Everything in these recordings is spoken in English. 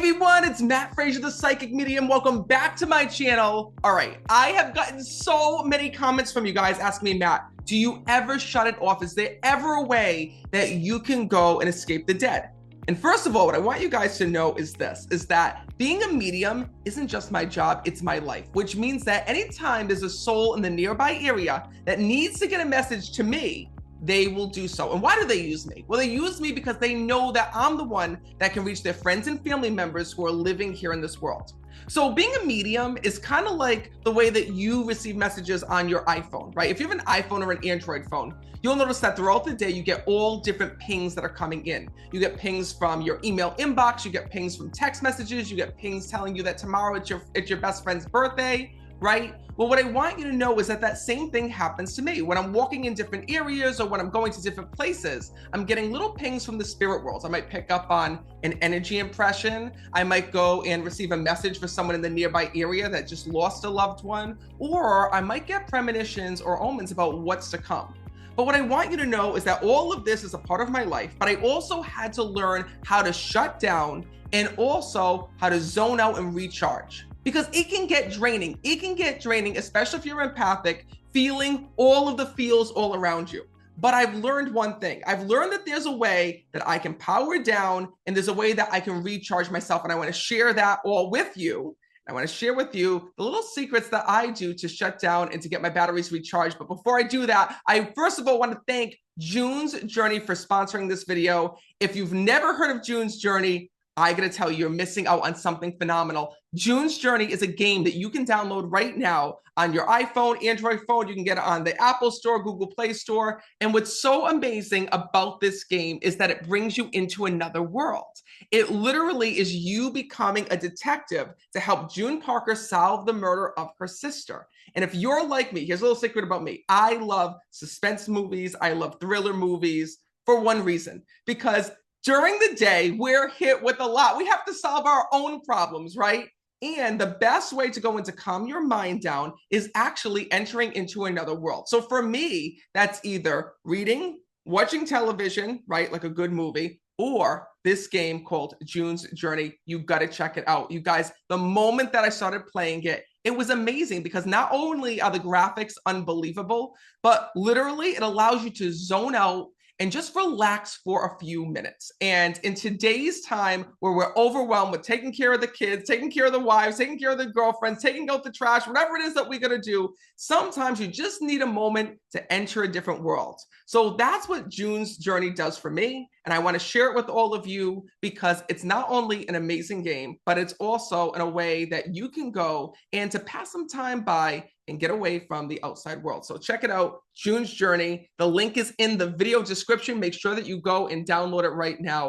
everyone, it's Matt Fraser, the Psychic Medium. Welcome back to my channel. All right, I have gotten so many comments from you guys asking me, Matt, do you ever shut it off? Is there ever a way that you can go and escape the dead? And first of all, what I want you guys to know is this, is that being a medium isn't just my job, it's my life, which means that anytime there's a soul in the nearby area that needs to get a message to me, they will do so. And why do they use me? Well, they use me because they know that I'm the one that can reach their friends and family members who are living here in this world. So being a medium is kind of like the way that you receive messages on your iPhone, right? If you have an iPhone or an Android phone, you'll notice that throughout the day, you get all different pings that are coming in. You get pings from your email inbox, you get pings from text messages, you get pings telling you that tomorrow it's your best friend's birthday, right? Well, what I want you to know is that that same thing happens to me. When I'm walking in different areas or when I'm going to different places, I'm getting little pings from the spirit worlds. I might pick up on an energy impression. I might go and receive a message for someone in the nearby area that just lost a loved one, or I might get premonitions or omens about what's to come. But what I want you to know is that all of this is a part of my life, but I also had to learn how to shut down and also how to zone out and recharge. Because it can get draining. It can get draining, especially if you're empathic, feeling all of the feels all around you. But I've learned one thing. I've learned that there's a way that I can power down and there's a way that I can recharge myself. And I want to share that all with you. I want to share with you the little secrets that I do to shut down and to get my batteries recharged. But before I do that, I first of all want to thank June's Journey for sponsoring this video. If you've never heard of June's Journey, I gotta tell you, you're missing out on something phenomenal. June's Journey is a game that you can download right now on your iPhone, Android phone. You can get it on the Apple Store, Google Play Store. And what's so amazing about this game is that it brings you into another world. It literally is you becoming a detective to help June Parker solve the murder of her sister. And if you're like me, here's a little secret about me. I love suspense movies. I love thriller movies for one reason, because during the day, we're hit with a lot. We have to solve our own problems, right? And the best way to go and to calm your mind down is actually entering into another world. So for me, that's either reading, watching television, right? Like a good movie, or this game called June's Journey. You got to check it out. You guys, the moment that I started playing it, it was amazing because not only are the graphics unbelievable, but literally it allows you to zone out and just relax for a few minutes. And in today's time where we're overwhelmed with taking care of the kids, taking care of the wives, taking care of the girlfriends, taking out the trash, whatever it is that we gotta do, sometimes you just need a moment to enter a different world. So that's what June's Journey does for me. And I wanna share it with all of you because it's not only an amazing game, but it's also in a way that you can go and to pass some time by and get away from the outside world. So check it out, June's Journey. The link is in the video description. Make sure that you go and download it right now.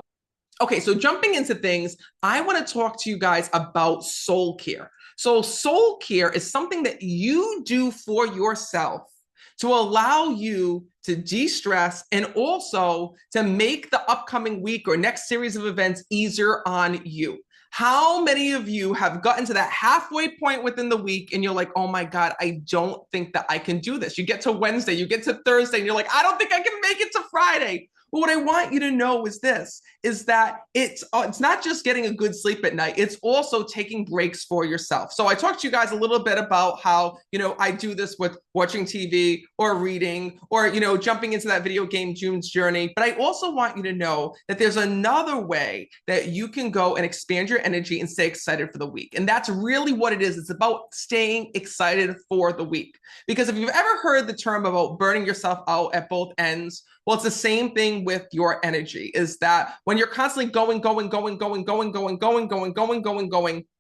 Okay, so jumping into things, I want to talk to you guys about soul care. So soul care is something that you do for yourself to allow you to de-stress and also to make the upcoming week or next series of events easier on you. How many of you have gotten to that halfway point within the week and you're like, oh my God, I don't think that I can do this. You get to Wednesday, you get to Thursday, and you're like, I don't think I can make it to Friday. But what I want you to know is this, is that it's not just getting a good sleep at night, it's also taking breaks for yourself. So I talked to you guys a little bit about how, I do this with watching TV or reading or, jumping into that video game, June's Journey. But I also want you to know that there's another way that you can go and expand your energy and stay excited for the week. And that's really what it is. It's about staying excited for the week. Because if you've ever heard the term about burning yourself out at both ends, well, it's the same thing with your energy, is that when you're constantly going,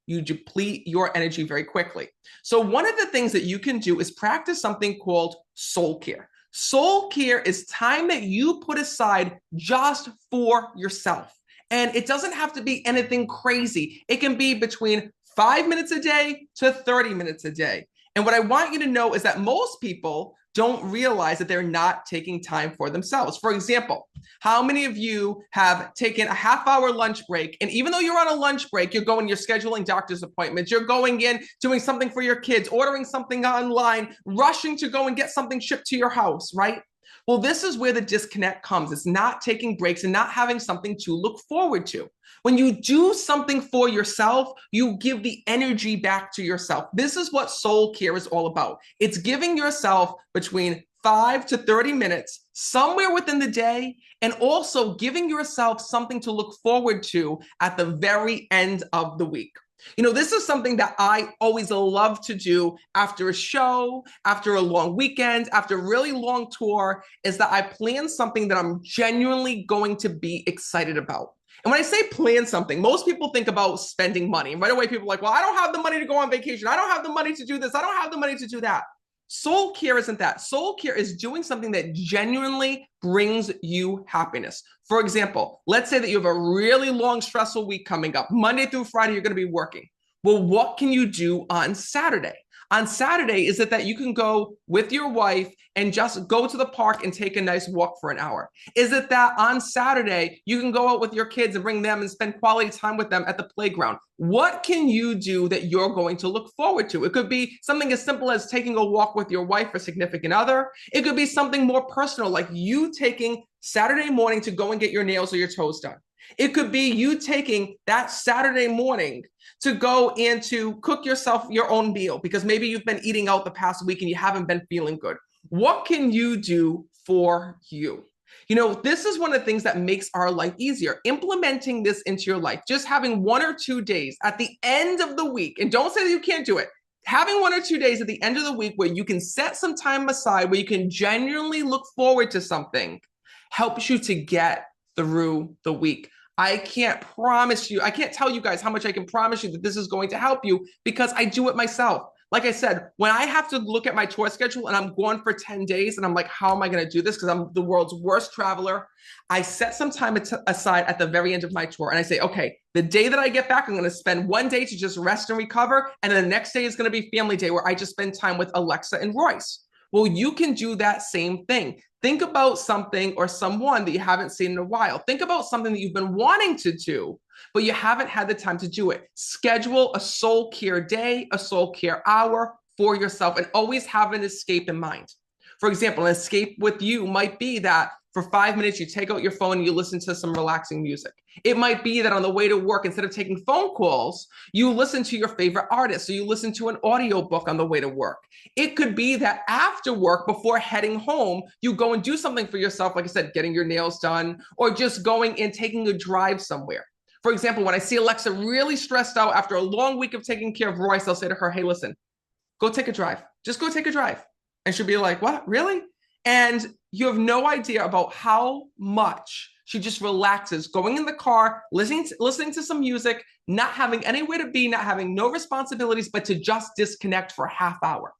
you deplete your energy very quickly. So one of the things that you can do is practice something called soul care. Soul care is time that you put aside just for yourself. And it doesn't have to be anything crazy. It can be between 5 minutes a day to 30 minutes a day. And what I want you to know is that most people don't realize that they're not taking time for themselves. For example, how many of you have taken a half-hour lunch break, and even though you're on a lunch break, you're scheduling doctor's appointments, you're going in, doing something for your kids, ordering something online, rushing to go and get something shipped to your house, right? Well, this is where the disconnect comes. It's not taking breaks and not having something to look forward to. When you do something for yourself, you give the energy back to yourself. This is what soul care is all about. It's giving yourself between 5 to 30 minutes somewhere within the day, and also giving yourself something to look forward to at the very end of the week. You know, this is something that I always love to do after a show, after a long weekend, after a really long tour, is that I plan something that I'm genuinely going to be excited about. And when I say plan something, most people think about spending money. And right away, people are like, well, I don't have the money to go on vacation. I don't have the money to do this. I don't have the money to do that. Soul care isn't that. Soul care is doing something that genuinely brings you happiness. For example, let's say that you have a really long, stressful week coming up. Monday through Friday, you're going to be working. Well, what can you do on Saturday? On Saturday, is it that you can go with your wife and just go to the park and take a nice walk for an hour? Is it that on Saturday, you can go out with your kids and bring them and spend quality time with them at the playground? What can you do that you're going to look forward to? It could be something as simple as taking a walk with your wife or significant other. It could be something more personal, like you taking Saturday morning to go and get your nails or your toes done. It could be you taking that Saturday morning to go and to cook yourself your own meal because maybe you've been eating out the past week and you haven't been feeling good. What can you do for you? You know, this is one of the things that makes our life easier. Implementing this into your life, just having 1 or 2 days at the end of the week, and don't say that you can't do it. Having 1 or 2 days at the end of the week where you can set some time aside, where you can genuinely look forward to something, helps you to get through the week. I can't promise you, I can't tell you guys how much I can promise you that this is going to help you because I do it myself. Like I said, when I have to look at my tour schedule and I'm gone for 10 days and I'm like, how am I going to do this? Because I'm the world's worst traveler. I set some time aside at the very end of my tour and I say, okay, the day that I get back, I'm going to spend 1 day to just rest and recover. And then the next day is going to be family day where I just spend time with Alexa and Royce. Well, you can do that same thing. Think about something or someone that you haven't seen in a while. Think about something that you've been wanting to do, but you haven't had the time to do it. Schedule a soul care day, a soul care hour for yourself, and always have an escape in mind. For example, an escape with you might be that for 5 minutes, you take out your phone and you listen to some relaxing music. It might be that on the way to work, instead of taking phone calls, you listen to your favorite artist. So you listen to an audiobook on the way to work. It could be that after work, before heading home, you go and do something for yourself. Like I said, getting your nails done, or just going and taking a drive somewhere. For example, when I see Alexa really stressed out after a long week of taking care of Royce, I'll say to her, hey, listen, go take a drive. Just go take a drive. And she'll be like, what, really? And you have no idea about how much she just relaxes, going in the car, listening to some music, not having anywhere to be, not having no responsibilities, but to just disconnect for a half hour.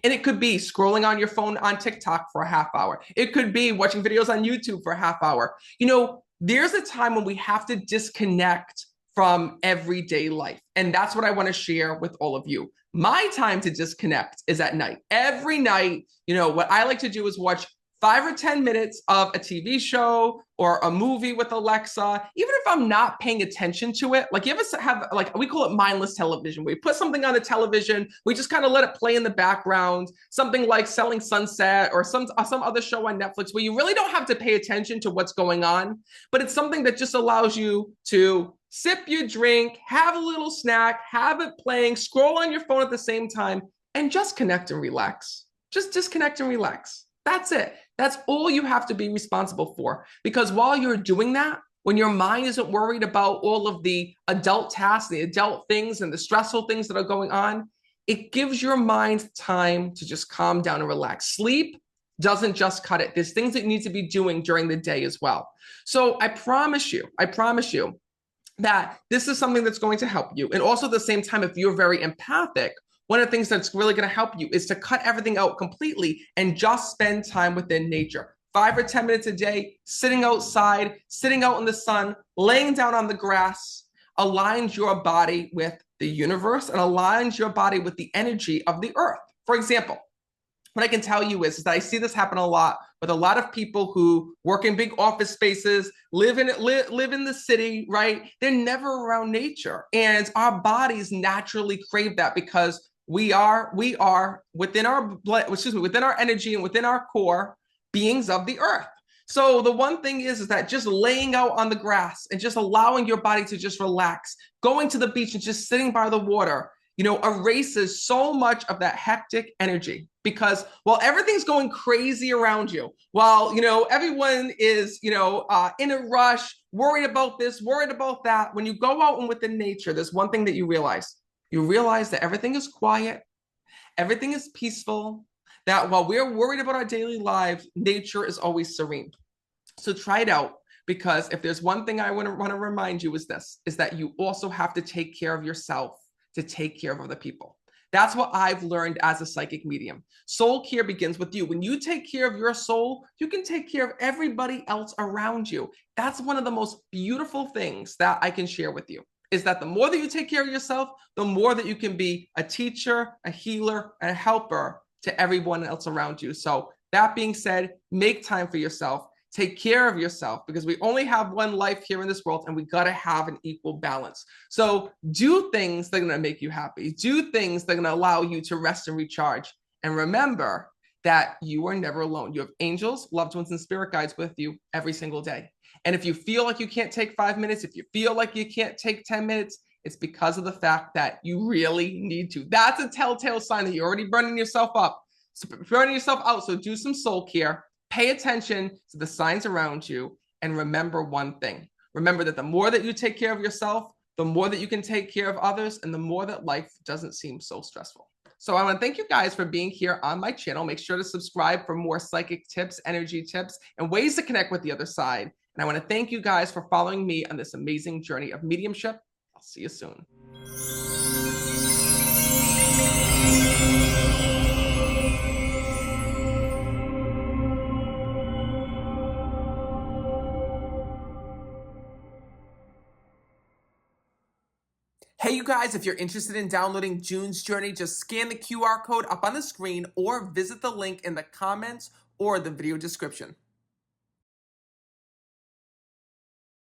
And it could be scrolling on your phone on TikTok for a half hour. It could be watching videos on YouTube for a half hour. You know, there's a time when we have to disconnect from everyday life. And that's what I want to share with all of you. My time to disconnect is at night. Every night, you know, what I like to do is watch 5 or 10 minutes of a TV show or a movie with Alexa, even if I'm not paying attention to it. Like, you ever have, like, we call it mindless television. We put something on the television, we just kind of let it play in the background, something like Selling Sunset or some other show on Netflix where you really don't have to pay attention to what's going on, but it's something that just allows you to sip your drink, have a little snack, have it playing, scroll on your phone at the same time, and just connect and relax. Just disconnect and relax. That's it. That's all you have to be responsible for. Because while you're doing that, when your mind isn't worried about all of the adult tasks, the adult things, and the stressful things that are going on, it gives your mind time to just calm down and relax. Sleep doesn't just cut it. There's things that you need to be doing during the day as well. So I promise you that this is something that's going to help you. And also at the same time, if you're very empathic, one of the things that's really going to help you is to cut everything out completely and just spend time within nature. 5 or 10 minutes a day, sitting outside, sitting out in the sun, laying down on the grass, aligns your body with the universe and aligns your body with the energy of the earth. For example, what I can tell you is that I see this happen a lot with a lot of people who work in big office spaces, live in the city, right? They're never around nature. And our bodies naturally crave that because we are within our blood, within our energy and within our core, beings of the earth. So the one thing is that just laying out on the grass and just allowing your body to just relax, going to the beach and just sitting by the water, erases so much of that hectic energy. Because while everything's going crazy around you, while, everyone is, in a rush, worried about this, worried about that, when you go out and within nature, there's one thing that you realize. You realize that everything is quiet, everything is peaceful, that while we're worried about our daily lives, nature is always serene. So try it out, because if there's one thing I want to remind you is that you also have to take care of yourself to take care of other people. That's what I've learned as a psychic medium. Soul care begins with you. When you take care of your soul, you can take care of everybody else around you. That's one of the most beautiful things that I can share with you, is that the more that you take care of yourself, the more that you can be a teacher, a healer, and a helper to everyone else around you. So that being said, make time for yourself. Take care of yourself, because we only have one life here in this world, and we got to have an equal balance. So do things that are going to make you happy. Do things that are going to allow you to rest and recharge. And remember that you are never alone. You have angels, loved ones, and spirit guides with you every single day. And if you feel like you can't take 5 minutes, if you feel like you can't take 10 minutes, it's because of the fact that you really need to. That's a telltale sign that you're already burning yourself up, burning yourself out. So do some soul care. Pay attention to the signs around you, and remember one thing. Remember that the more that you take care of yourself, the more that you can take care of others, and the more that life doesn't seem so stressful. So I want to thank you guys for being here on my channel. Make sure to subscribe for more psychic tips, energy tips, and ways to connect with the other side. And I want to thank you guys for following me on this amazing journey of mediumship. I'll see you soon. Hey, you guys, if you're interested in downloading June's Journey, just scan the QR code up on the screen or visit the link in the comments or the video description.